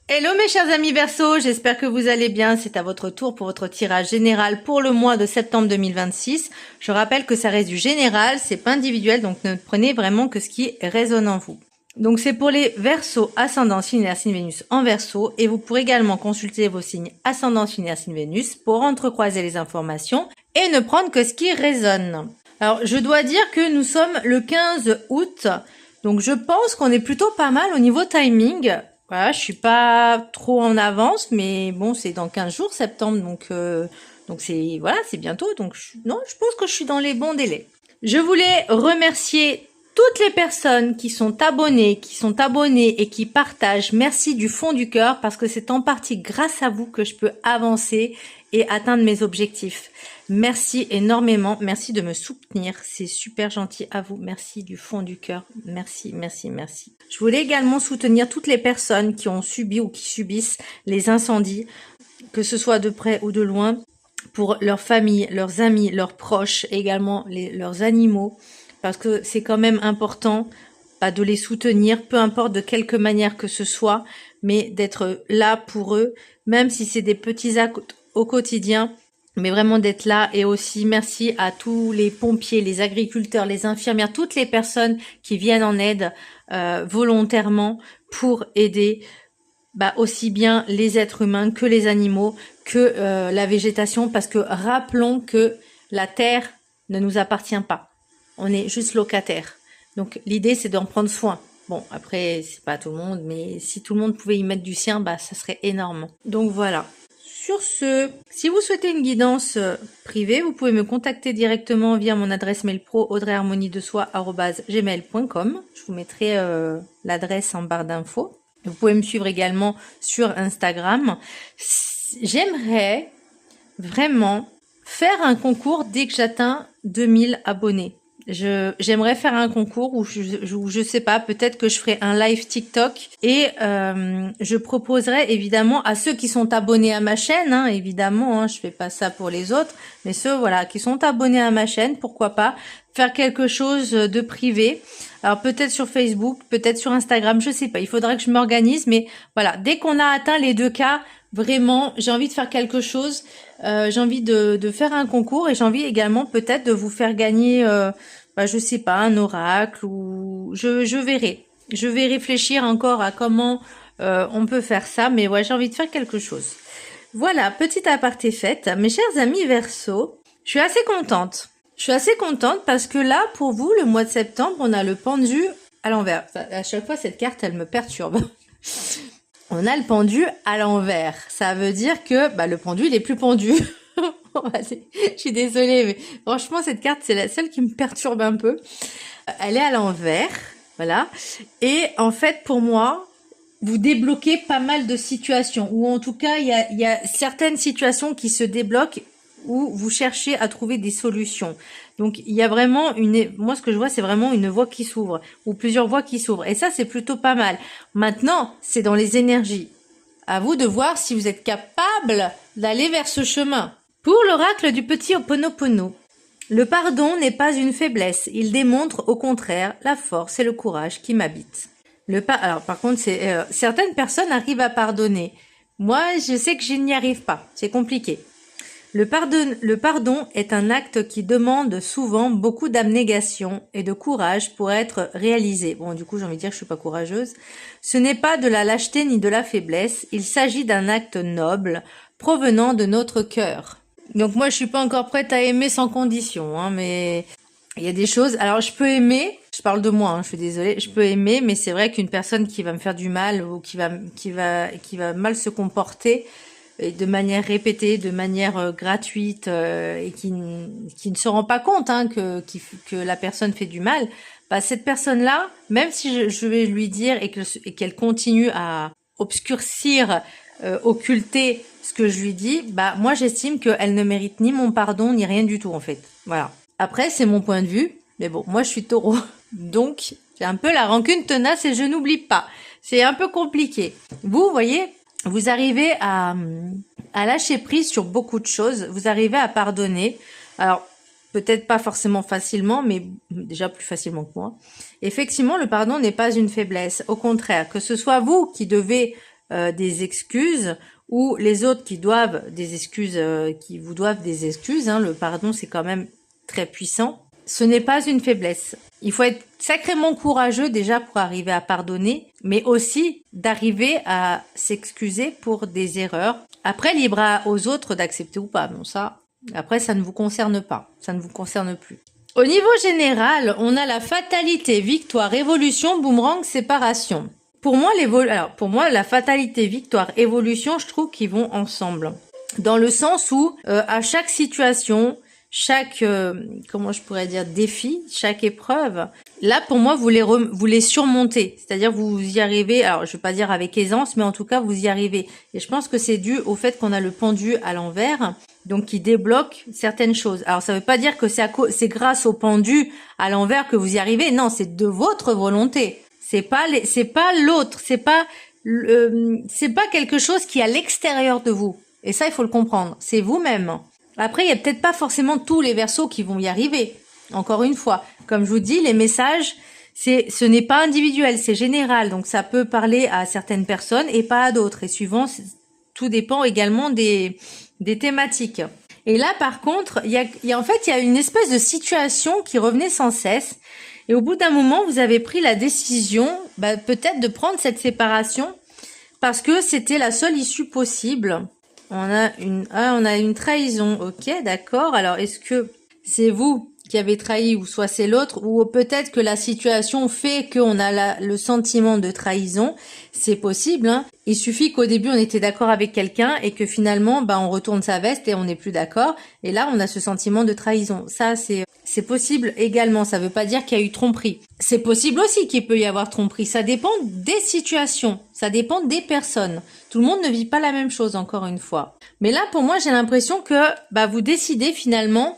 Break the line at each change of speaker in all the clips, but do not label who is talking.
Hello mes chers amis Verseau, j'espère que vous allez bien. C'est à votre tour pour votre tirage général pour le mois de septembre 2026. Je rappelle que ça reste du général, c'est pas individuel, donc ne prenez vraiment que ce qui résonne en vous. Donc c'est pour les Verseaux ascendant signe et signe Vénus en Verseau, et vous pourrez également consulter vos signes ascendant signe et signe Vénus pour entrecroiser les informations et ne prendre que ce qui résonne. Alors je dois dire que nous sommes le 15 août, donc je pense qu'on est plutôt pas mal au niveau timing. Voilà, je suis pas trop en avance, mais bon, c'est dans 15 jours, septembre, donc c'est, voilà, c'est bientôt, donc je pense que je suis dans les bons délais. Je voulais remercier toutes les personnes qui sont abonnées et qui partagent. Merci du fond du cœur, parce que c'est en partie grâce à vous que je peux avancer et atteindre mes objectifs. Merci énormément, merci de me soutenir, c'est super gentil à vous, merci du fond du cœur, merci, merci, merci. Je voulais également soutenir toutes les personnes qui ont subi ou qui subissent les incendies, que ce soit de près ou de loin, pour leurs familles, leurs amis, leurs proches, également leurs animaux, parce que c'est quand même important de les soutenir, peu importe de quelque manière que ce soit, mais d'être là pour eux, même si c'est des petits actes au quotidien, mais vraiment d'être là. Et aussi merci à tous les pompiers, les agriculteurs, les infirmières, toutes les personnes qui viennent en aide volontairement pour aider aussi bien les êtres humains que les animaux, que la végétation, parce que rappelons que la terre ne nous appartient pas, on est juste locataire. Donc l'idée c'est d'en prendre soin. Bon, après c'est pas tout le monde, mais si tout le monde pouvait y mettre du sien, ça serait énorme. Donc voilà. Sur ce, si vous souhaitez une guidance privée, vous pouvez me contacter directement via mon adresse mail pro audreyharmoniedesoi@gmail.com. Je vous mettrai l'adresse en barre d'infos. Vous pouvez me suivre également sur Instagram. J'aimerais vraiment faire un concours dès que j'atteins 2000 abonnés. J'aimerais faire un concours où je sais pas, peut-être que je ferai un live TikTok et je proposerai évidemment à ceux qui sont abonnés à ma chaîne, évidemment, je fais pas ça pour les autres, mais ceux qui sont abonnés à ma chaîne, pourquoi pas faire quelque chose de privé. Alors peut-être sur Facebook, peut-être sur Instagram, je sais pas, il faudra que je m'organise, mais voilà, dès qu'on a atteint les 2K, vraiment, j'ai envie de faire quelque chose, j'ai envie de faire un concours, et j'ai envie également peut-être de vous faire gagner, je sais pas, un oracle, ou je verrai. Je vais réfléchir encore à comment on peut faire ça, mais ouais, j'ai envie de faire quelque chose. Voilà, petite aparté faite. Mes chers amis Verseau, je suis assez contente. Je suis assez contente parce que là, pour vous, le mois de septembre, on a le pendu à l'envers. À chaque fois, cette carte, elle me perturbe. On a le pendu à l'envers. Ça veut dire que le pendu, il est plus pendu. Je suis désolée, mais franchement, cette carte, c'est la seule qui me perturbe un peu. Elle est à l'envers, voilà. Et en fait, pour moi, vous débloquez pas mal de situations. Ou en tout cas, il y a certaines situations qui se débloquent où vous cherchez à trouver des solutions. Donc, il y a vraiment moi, ce que je vois, c'est vraiment une voie qui s'ouvre, ou plusieurs voies qui s'ouvrent. Et ça, c'est plutôt pas mal. Maintenant, c'est dans les énergies. À vous de voir si vous êtes capable d'aller vers ce chemin. Pour l'oracle du petit Ho'oponopono, le pardon n'est pas une faiblesse. Il démontre, au contraire, la force et le courage qui m'habitent. Alors, par contre, certaines personnes arrivent à pardonner. Moi, je sais que je n'y arrive pas. C'est compliqué. Le pardon est un acte qui demande souvent beaucoup d'abnégation et de courage pour être réalisé. Bon, du coup, j'ai envie de dire que je suis pas courageuse. Ce n'est pas de la lâcheté ni de la faiblesse. Il s'agit d'un acte noble provenant de notre cœur. Donc moi, je suis pas encore prête à aimer sans condition, mais il y a des choses. Alors, je peux aimer. Je parle de moi, je suis désolée. Je peux aimer, mais c'est vrai qu'une personne qui va me faire du mal ou qui va mal se comporter, et de manière répétée, de manière gratuite, et qui ne se rend pas compte que la personne fait du mal, cette personne-là, même si je vais lui dire et qu'elle continue à obscurcir, occulter ce que je lui dis, moi j'estime qu'elle ne mérite ni mon pardon ni rien du tout en fait. Voilà. Après c'est mon point de vue, mais bon, moi je suis taureau, donc j'ai un peu la rancune tenace et je n'oublie pas. C'est un peu compliqué. Vous voyez, vous arrivez à lâcher prise sur beaucoup de choses, vous arrivez à pardonner. Alors, peut-être pas forcément facilement, mais déjà plus facilement que moi. Effectivement, le pardon n'est pas une faiblesse. Au contraire, que ce soit vous qui devez des excuses, ou les autres qui doivent des excuses, qui vous doivent des excuses, hein, le pardon c'est quand même très puissant, ce n'est pas une faiblesse. Il faut être sacrément courageux déjà pour arriver à pardonner, mais aussi d'arriver à s'excuser pour des erreurs. Après, libre aux autres d'accepter ou pas. Bon, ça, après, ça ne vous concerne pas. Ça ne vous concerne plus. Au niveau général, on a la fatalité, victoire, évolution, boomerang, séparation. Pour moi, la fatalité, victoire, évolution, je trouve qu'ils vont ensemble. Dans le sens où, à chaque situation, chaque comment je pourrais dire défi, chaque épreuve, là pour moi vous les surmontez, c'est-à-dire vous y arrivez, alors je vais pas dire avec aisance, mais en tout cas vous y arrivez. Et je pense que c'est dû au fait qu'on a le pendu à l'envers, donc qui débloque certaines choses. Alors ça veut pas dire que c'est grâce au pendu à l'envers que vous y arrivez, non, c'est de votre volonté. C'est pas l'autre, c'est pas quelque chose qui est à l'extérieur de vous. Et ça il faut le comprendre, c'est vous-même. Après, il y a peut-être pas forcément tous les Verseaux qui vont y arriver. Encore une fois, comme je vous dis, les messages, ce n'est pas individuel, c'est général. Donc, ça peut parler à certaines personnes et pas à d'autres. Et suivant, tout dépend également des thématiques. Et là, par contre, il y a une espèce de situation qui revenait sans cesse. Et au bout d'un moment, vous avez pris la décision, peut-être de prendre cette séparation parce que c'était la seule issue possible. On a une trahison, ok, d'accord. Alors, est-ce que c'est vous qui avez trahi ou soit c'est l'autre, ou peut-être que la situation fait qu'on a le sentiment de trahison? C'est possible, hein. Il suffit qu'au début on était d'accord avec quelqu'un et que finalement, on retourne sa veste et on n'est plus d'accord. Et là, on a ce sentiment de trahison. Ça, c'est possible également. Ça veut pas dire qu'il y a eu tromperie. C'est possible aussi qu'il peut y avoir tromperie. Ça dépend des situations. Ça dépend des personnes. Tout le monde ne vit pas la même chose, encore une fois. Mais là, pour moi, j'ai l'impression que vous décidez finalement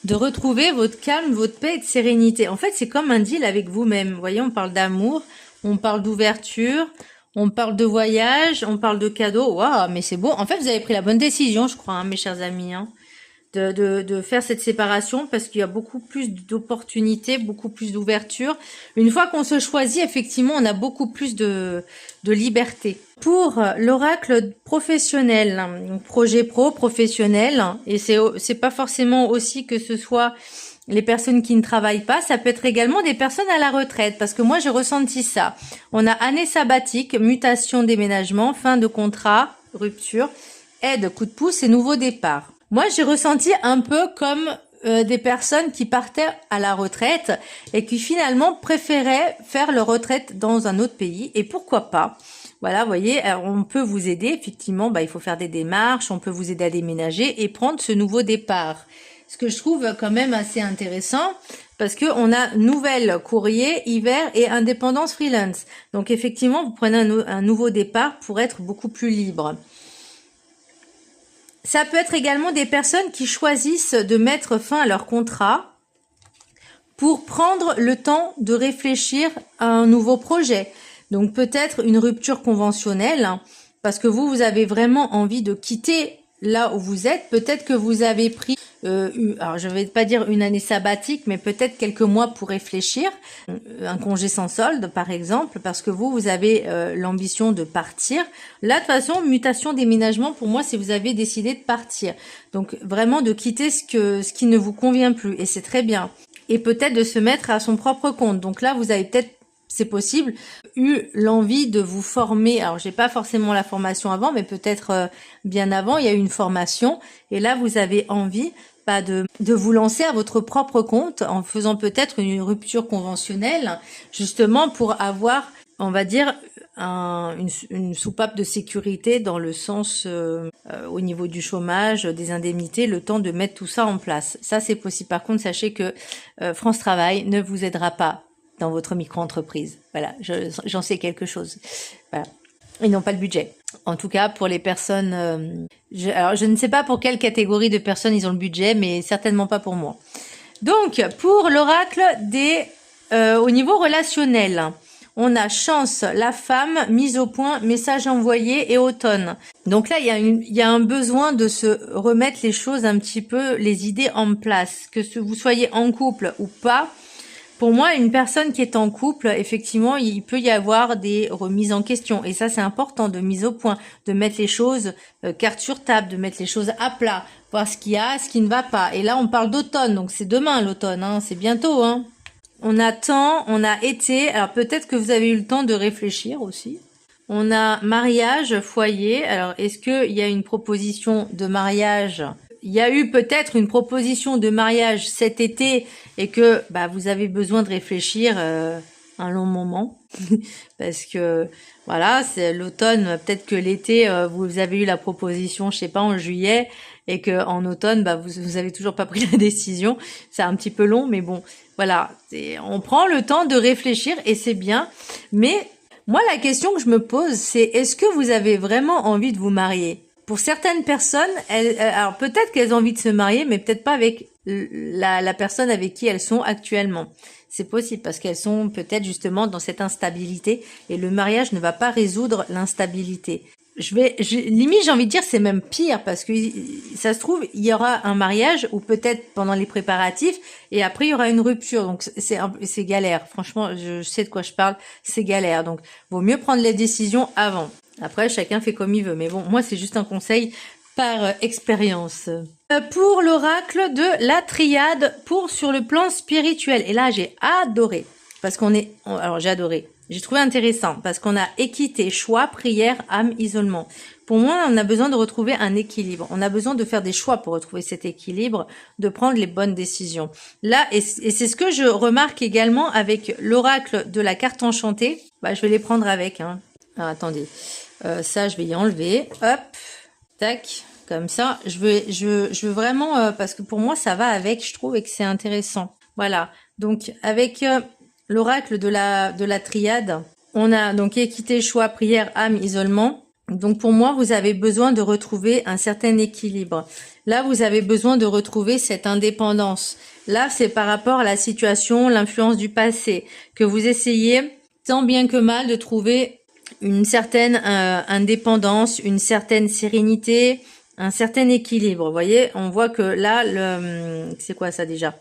de retrouver votre calme, votre paix et de sérénité. En fait, c'est comme un deal avec vous-même. Vous voyez, on parle d'amour, on parle d'ouverture, on parle de voyage, on parle de cadeaux. Waouh, mais c'est beau. En fait, vous avez pris la bonne décision, je crois, hein, mes chers amis, hein, de faire cette séparation parce qu'il y a beaucoup plus d'opportunités, beaucoup plus d'ouverture. Une fois qu'on se choisit, effectivement, on a beaucoup plus de liberté. Pour l'oracle professionnel, projet professionnel, et c'est pas forcément aussi que ce soit les personnes qui ne travaillent pas, ça peut être également des personnes à la retraite, parce que moi j'ai ressenti ça. On a année sabbatique, mutation, déménagement, fin de contrat, rupture, aide, coup de pouce et nouveau départ. Moi j'ai ressenti un peu comme des personnes qui partaient à la retraite et qui finalement préféraient faire leur retraite dans un autre pays, et pourquoi pas. Voilà, vous voyez, on peut vous aider, effectivement, il faut faire des démarches, on peut vous aider à déménager et prendre ce nouveau départ. Ce que je trouve quand même assez intéressant, parce que on a nouvelle courrier, hiver et indépendance freelance. Donc effectivement, vous prenez un nouveau départ pour être beaucoup plus libre. Ça peut être également des personnes qui choisissent de mettre fin à leur contrat pour prendre le temps de réfléchir à un nouveau projet. Donc peut-être une rupture conventionnelle, parce que vous avez vraiment envie de quitter là où vous êtes. Peut-être que vous avez pris, alors je vais pas dire une année sabbatique, mais peut-être quelques mois pour réfléchir. Un congé sans solde, par exemple, parce que vous avez l'ambition de partir. Là, de toute façon, mutation, déménagement, pour moi, c'est vous avez décidé de partir. Donc vraiment de quitter ce qui ne vous convient plus. Et c'est très bien. Et peut-être de se mettre à son propre compte. Donc là, vous avez peut-être, c'est possible, eu l'envie de vous former. Alors, j'ai pas forcément la formation avant, mais peut-être bien avant, il y a eu une formation. Et là, vous avez envie de vous lancer à votre propre compte en faisant peut-être une rupture conventionnelle, justement pour avoir, on va dire, une soupape de sécurité dans le sens au niveau du chômage, des indemnités, le temps de mettre tout ça en place. Ça, c'est possible. Par contre, sachez que France Travail ne vous aidera pas dans votre micro-entreprise. Voilà, j'en sais quelque chose. Voilà. Ils n'ont pas le budget. En tout cas, pour les personnes... alors, je ne sais pas pour quelle catégorie de personnes ils ont le budget, mais certainement pas pour moi. Donc, pour l'oracle au niveau relationnel, on a chance, la femme, mise au point, message envoyé et automne. Donc là, il y a un besoin de se remettre les choses un petit peu, les idées en place. Que vous soyez en couple ou pas, Pour moi, une personne qui est en couple, effectivement, il peut y avoir des remises en question. Et ça, c'est important, de mise au point, de mettre les choses carte sur table, de mettre les choses à plat, voir ce qu'il y a, ce qui ne va pas. Et là, on parle d'automne, donc c'est demain l'automne, hein, c'est bientôt. Hein. On attend, on a été, alors peut-être que vous avez eu le temps de réfléchir aussi. On a mariage, foyer. Alors, est-ce qu'il y a une proposition de mariage? Il y a eu peut-être une proposition de mariage cet été et que bah, vous avez besoin de réfléchir un long moment. Parce que, voilà, c'est l'automne. Peut-être que l'été, vous avez eu la proposition, je sais pas, en juillet. Et que en automne, bah, vous avez toujours pas pris la décision. C'est un petit peu long, mais bon, voilà. On prend le temps de réfléchir et c'est bien. Mais moi, la question que je me pose, c'est est-ce que vous avez vraiment envie de vous marier? Pour certaines personnes, alors peut-être qu'elles ont envie de se marier, mais peut-être pas avec la personne avec qui elles sont actuellement. C'est possible parce qu'elles sont peut-être justement dans cette instabilité et le mariage ne va pas résoudre l'instabilité. Limite, j'ai envie de dire, c'est même pire parce que ça se trouve, il y aura un mariage ou peut-être pendant les préparatifs et après il y aura une rupture. Donc c'est galère. Franchement, je sais de quoi je parle. C'est galère. Donc, vaut mieux prendre les décisions avant. Après, chacun fait comme il veut. Mais bon, moi, c'est juste un conseil par expérience. Pour l'oracle de la triade, sur le plan spirituel. Et là, j'ai adoré parce alors j'ai adoré. J'ai trouvé intéressant parce qu'on a équité, choix, prière, âme, isolement. Pour moi, on a besoin de retrouver un équilibre. On a besoin de faire des choix pour retrouver cet équilibre, de prendre les bonnes décisions. Là, et c'est ce que je remarque également avec l'oracle de la carte enchantée. Bah, je vais les prendre avec. Hein. Alors, attendez, ça, je vais y enlever. Hop, tac, comme ça. Je veux vraiment, parce que pour moi, ça va avec, je trouve, et que c'est intéressant. Voilà. Donc, avec l'oracle de la triade, on a donc équité, choix, prière, âme, isolement. Donc pour moi, vous avez besoin de retrouver un certain équilibre. Là, vous avez besoin de retrouver cette indépendance. Là, c'est par rapport à la situation, l'influence du passé, que vous essayez tant bien que mal de trouver une certaine indépendance, une certaine sérénité, un certain équilibre. Vous voyez, on voit que là, c'est quoi ça déjà?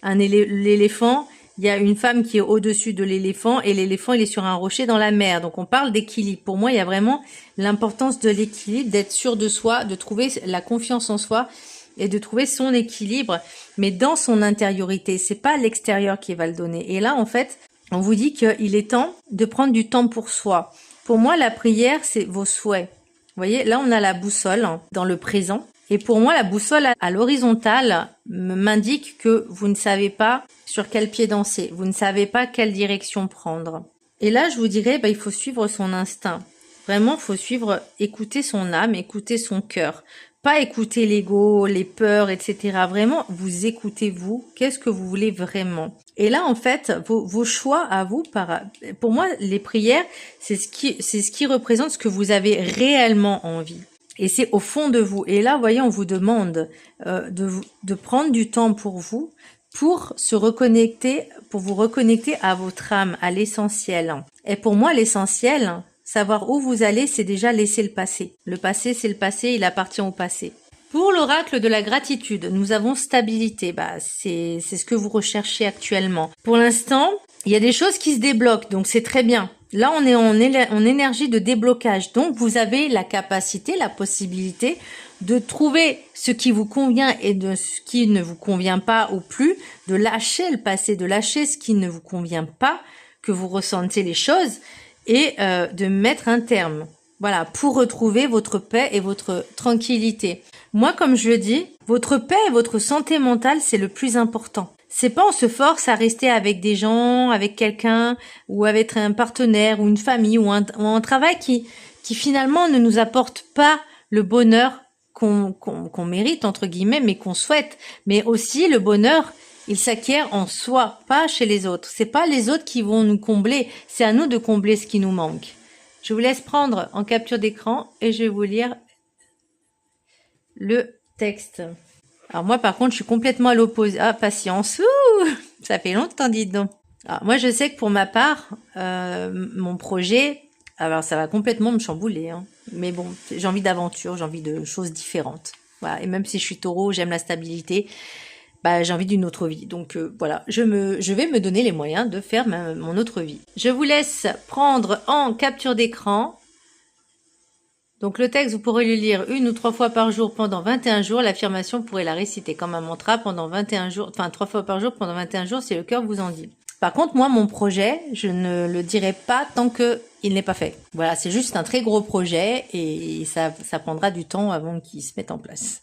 L'éléphant. Il y a une femme qui est au-dessus de l'éléphant et l'éléphant, il est sur un rocher dans la mer. Donc, on parle d'équilibre. Pour moi, il y a vraiment l'importance de l'équilibre, d'être sûr de soi, de trouver la confiance en soi et de trouver son équilibre, mais dans son intériorité. C'est pas l'extérieur qui va le donner. Et là, en fait, on vous dit qu'il est temps de prendre du temps pour soi. Pour moi, la prière, c'est vos souhaits. Vous voyez, là, on a la boussole dans le présent. Et pour moi, la boussole à l'horizontale m'indique que vous ne savez pas sur quel pied danser. Vous ne savez pas quelle direction prendre. Et là, je vous dirais, il faut suivre son instinct. Vraiment, il faut écouter son âme, écouter son cœur. Pas écouter l'ego, les peurs, etc. Vraiment, vous écoutez vous. Qu'est-ce que vous voulez vraiment? Et là, en fait, vos choix à vous, pour moi, les prières, c'est ce qui représente ce que vous avez réellement envie. Et c'est au fond de vous. Et là, vous voyez, on vous demande de prendre du temps pour vous, pour vous reconnecter à votre âme, à l'essentiel. Et pour moi, l'essentiel, savoir où vous allez, c'est déjà laisser le passé. Le passé, c'est le passé, il appartient au passé. Pour l'oracle de la gratitude, nous avons stabilité. C'est ce que vous recherchez actuellement. Pour l'instant, il y a des choses qui se débloquent, donc c'est très bien. Là, on est en énergie de déblocage. Donc, vous avez la capacité, la possibilité de trouver ce qui vous convient et de ce qui ne vous convient pas ou plus, de lâcher le passé, de lâcher ce qui ne vous convient pas, que vous ressentez les choses et de mettre un terme. Voilà, pour retrouver votre paix et votre tranquillité. Moi, comme je le dis, votre paix et votre santé mentale, c'est le plus important. C'est pas on se force à rester avec des gens, avec quelqu'un, ou avec un partenaire, ou une famille, ou un travail qui finalement ne nous apporte pas le bonheur qu'on mérite, entre guillemets, mais qu'on souhaite. Mais aussi, le bonheur, il s'acquiert en soi, pas chez les autres. C'est pas les autres qui vont nous combler, c'est à nous de combler ce qui nous manque. Je vous laisse prendre en capture d'écran et je vais vous lire le texte. Alors moi, par contre, je suis complètement à l'opposé. Ah, patience. Ouh, ça fait longtemps, dites donc. Alors, moi, je sais que pour ma part, mon projet, alors ça va complètement me chambouler. Hein. Mais bon, j'ai envie d'aventure, j'ai envie de choses différentes. Voilà. Et même si je suis taureau, j'aime la stabilité. bah, j'ai envie d'une autre vie. Donc voilà, je vais me donner les moyens de faire mon autre vie. Je vous laisse prendre en capture d'écran. Donc le texte, vous pourrez le lire 1 ou 3 fois par jour pendant 21 jours. L'affirmation, vous pourrez la réciter comme un mantra pendant 21 jours, enfin 3 fois par jour pendant 21 jours si le cœur vous en dit. Par contre, moi, mon projet, je ne le dirai pas tant que il n'est pas fait. Voilà, c'est juste un très gros projet et ça prendra du temps avant qu'il se mette en place.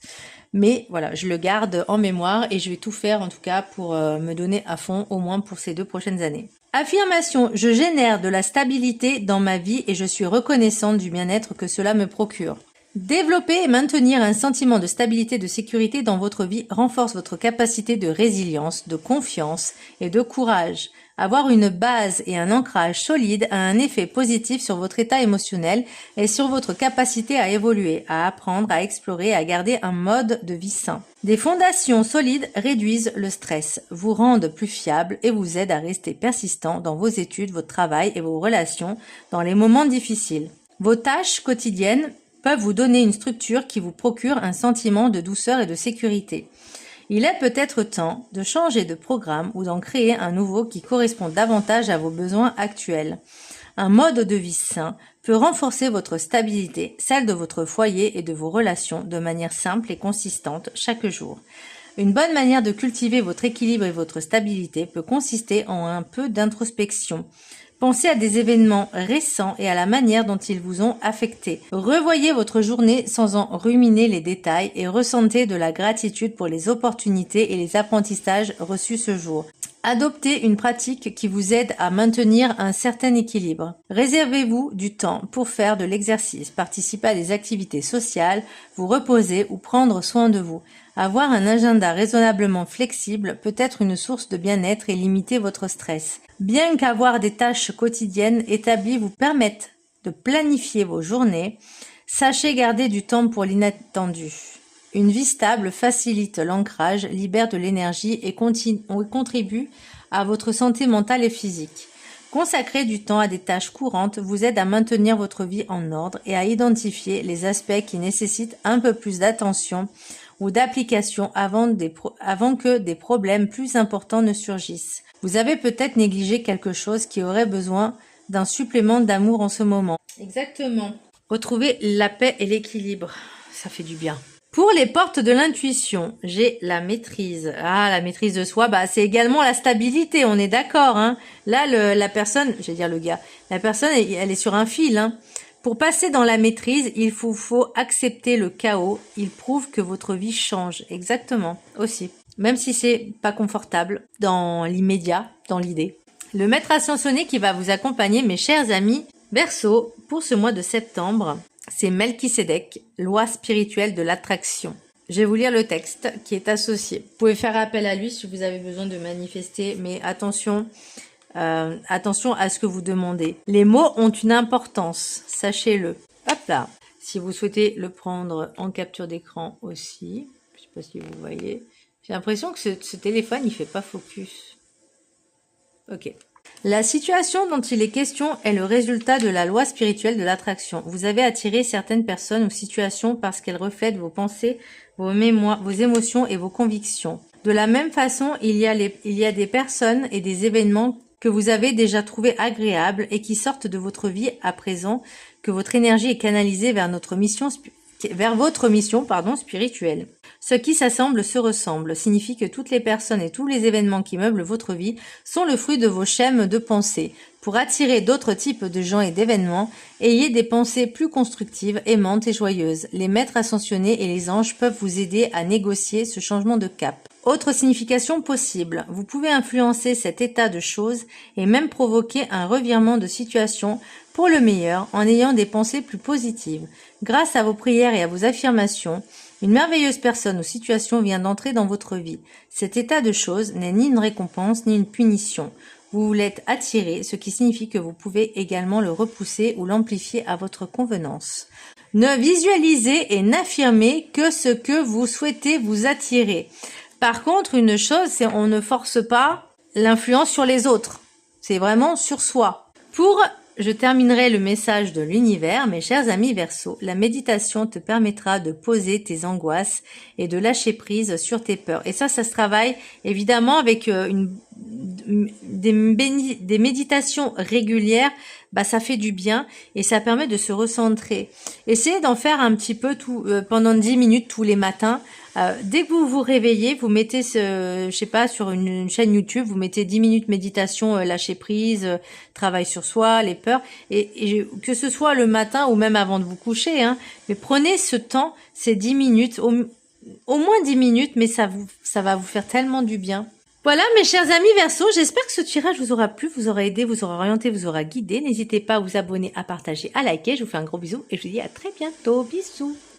Mais voilà, je le garde en mémoire et je vais tout faire en tout cas pour me donner à fond, au moins pour ces 2 prochaines années. Affirmation, je génère de la stabilité dans ma vie et je suis reconnaissante du bien-être que cela me procure. Développer et maintenir un sentiment de stabilité et de sécurité dans votre vie renforce votre capacité de résilience, de confiance et de courage. Avoir une base et un ancrage solide a un effet positif sur votre état émotionnel et sur votre capacité à évoluer, à apprendre, à explorer et à garder un mode de vie sain. Des fondations solides réduisent le stress, vous rendent plus fiable et vous aident à rester persistant dans vos études, votre travail et vos relations dans les moments difficiles. Vos tâches quotidiennes peuvent vous donner une structure qui vous procure un sentiment de douceur et de sécurité. Il est peut-être temps de changer de programme ou d'en créer un nouveau qui correspond davantage à vos besoins actuels. Un mode de vie sain peut renforcer votre stabilité, celle de votre foyer et de vos relations de manière simple et consistante chaque jour. Une bonne manière de cultiver votre équilibre et votre stabilité peut consister en un peu d'introspection. Pensez à des événements récents et à la manière dont ils vous ont affecté. Revoyez votre journée sans en ruminer les détails et ressentez de la gratitude pour les opportunités et les apprentissages reçus ce jour. Adoptez une pratique qui vous aide à maintenir un certain équilibre. Réservez-vous du temps pour faire de l'exercice, participer à des activités sociales, vous reposer ou prendre soin de vous. Avoir un agenda raisonnablement flexible peut être une source de bien-être et limiter votre stress. Bien qu'avoir des tâches quotidiennes établies vous permettent de planifier vos journées, sachez garder du temps pour l'inattendu. Une vie stable facilite l'ancrage, libère de l'énergie et contribue à votre santé mentale et physique. Consacrer du temps à des tâches courantes vous aide à maintenir votre vie en ordre et à identifier les aspects qui nécessitent un peu plus d'attention ou d'application avant que des problèmes plus importants ne surgissent. Vous avez peut-être négligé quelque chose qui aurait besoin d'un supplément d'amour en ce moment. Exactement. Retrouver la paix et l'équilibre, ça fait du bien. Pour les portes de l'intuition, j'ai la maîtrise. Ah, la maîtrise de soi, bah c'est également la stabilité, on est d'accord. Hein. Là, la personne, je vais dire le gars, la personne, elle est sur un fil. Hein. Pour passer dans la maîtrise, il faut accepter le chaos. Il prouve que votre vie change. Exactement, aussi. Même si c'est pas confortable dans l'immédiat, dans l'idée. Le maître ascensionné qui va vous accompagner, mes chers amis Verseau, pour ce mois de septembre, c'est Melchisédek, loi spirituelle de l'attraction. Je vais vous lire le texte qui est associé. Vous pouvez faire appel à lui si vous avez besoin de manifester, mais attention à ce que vous demandez. Les mots ont une importance, sachez-le. Hop là. Si vous souhaitez le prendre en capture d'écran aussi, je sais pas si vous voyez. J'ai l'impression que ce téléphone, il fait pas focus. Ok. La situation dont il est question est le résultat de la loi spirituelle de l'attraction. Vous avez attiré certaines personnes ou situations parce qu'elles reflètent vos pensées, vos mémoires, vos émotions et vos convictions. De la même façon, il y a des personnes et des événements que vous avez déjà trouvés agréables et qui sortent de votre vie à présent, que votre énergie est canalisée vers votre mission spirituelle. Ce qui s'assemble se ressemble signifie que toutes les personnes et tous les événements qui meublent votre vie sont le fruit de vos schèmes de pensée. Pour attirer d'autres types de gens et d'événements, ayez des pensées plus constructives, aimantes et joyeuses. Les maîtres ascensionnés et les anges peuvent vous aider à négocier ce changement de cap. Autre signification possible, vous pouvez influencer cet état de choses et même provoquer un revirement de situation pour le meilleur en ayant des pensées plus positives. Grâce à vos prières et à vos affirmations, une merveilleuse personne ou situation vient d'entrer dans votre vie. Cet état de choses n'est ni une récompense ni une punition. Vous l'êtes attiré, ce qui signifie que vous pouvez également le repousser ou l'amplifier à votre convenance. Ne visualisez et n'affirmez que ce que vous souhaitez vous attirer. Par contre, une chose, c'est on ne force pas l'influence sur les autres. C'est vraiment sur soi. Pour je terminerai le message de l'univers. Mes chers amis Verseau, la méditation te permettra de poser tes angoisses et de lâcher prise sur tes peurs. Et ça se travaille évidemment avec des méditations régulières. Bah, ça fait du bien et ça permet de se recentrer. Essayez d'en faire un petit peu pendant 10 minutes tous les matins. Dès que vous vous réveillez, vous mettez je sais pas, sur une chaîne YouTube, vous mettez 10 minutes méditation, lâcher prise, travail sur soi, les peurs, et que ce soit le matin ou même avant de vous coucher, hein, mais prenez ce temps, ces 10 minutes, au moins 10 minutes, mais ça va vous faire tellement du bien. Voilà mes chers amis Verseau, j'espère que ce tirage vous aura plu, vous aura aidé, vous aura orienté, vous aura guidé. N'hésitez pas à vous abonner, à partager, à liker. Je vous fais un gros bisou et je vous dis à très bientôt. Bisous.